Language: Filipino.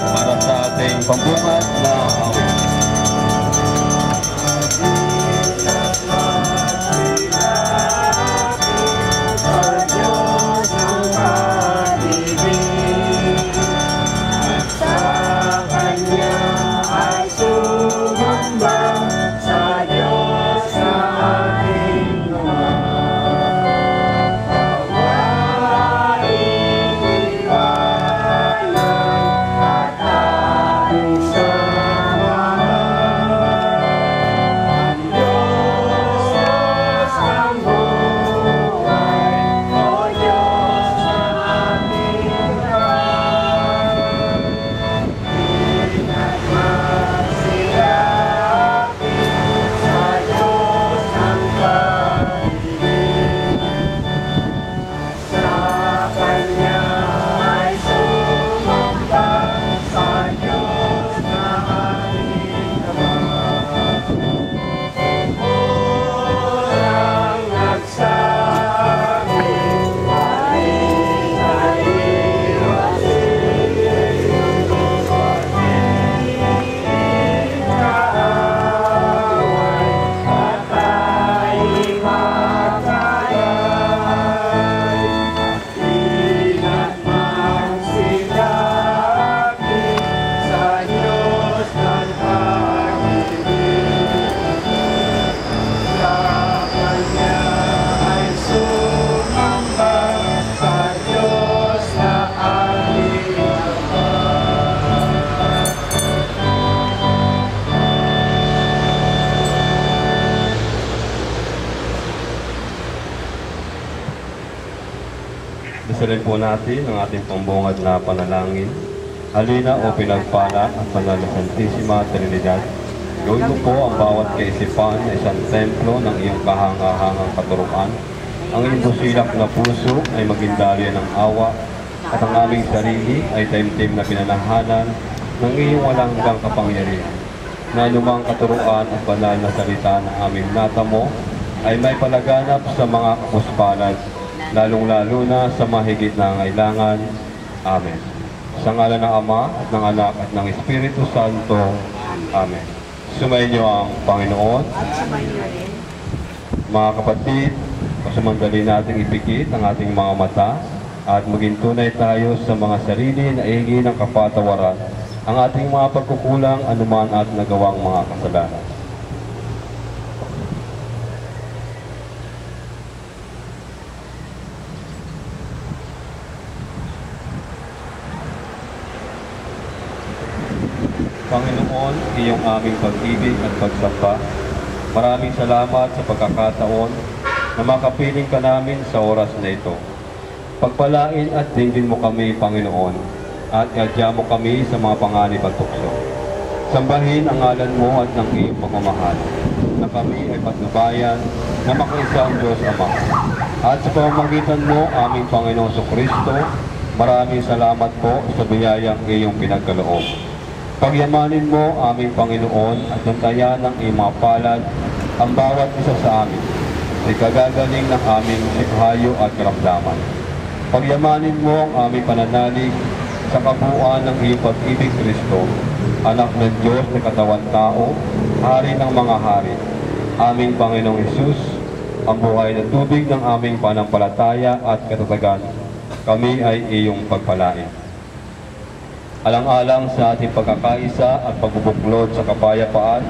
para sa ating pambungad na awit. Dasalin po natin ang ating pambungad na panalangin. Halina o pinagpala at banal na Santissima Trinidad. Gawin mo po ang bawat kaisipan na isang templo ng iyong kahangahangang katuruan. Ang iyong busilak na puso ay maging dahlia ng awa at ang aming sarili ay taimtim na pinanahanan ng iyong walang hanggang kapangyarihan. Na anumang katuruan at banal na salita ng aming natamo ay may palaganap sa mga kapuspalad, lalong-lalo na sa mahigit na kailangan. Amen. Sa ngalan ng Ama at ng Anak at ng Espiritu Santo. Amen. Sumainyo ang Panginoon. Mga kapatid, pasamandali natin ipikit ang ating mga mata at maging tunay tayo sa mga sarili na ihingi ng kapatawaran ang ating mga pagkukulang anuman at nagawang mga kasalanan. Panginoon, iyong aming pag-ibig at pagsamba, maraming salamat sa pagkakataon na makapiling ka namin sa oras na ito. Pagpalain at dinggin mo kami, Panginoon, at iadya mo kami sa mga panganib at tukso. Sambahin ang ngalan mo at ng iyong pagmamahal, na kami ay patnubayan na makaisa ang Diyos Ama. At sa pamamagitan mo, aming Panginoong Kristo, maraming salamat po sa biyayang iyong pinagkaloob. Pagyamanin mo, aming Panginoon, at nantayan ng iyong mga palad ang bawat isa sa amin, ay kagagaling ng aming sikhayo at karamdaman. Pagyamanin mo ang aming pananalig sa kabuuan ng iyong pag-ibig, Kristo, Anak ng Diyos na katawan tao, Hari ng mga hari. Aming Panginoong Hesus, ang buhay na tubig ng aming panampalataya at katatagan, kami ay iyong pagpalain. Alang-alang sa ating pagkakaisa at pagbubuklod sa kapayapaan,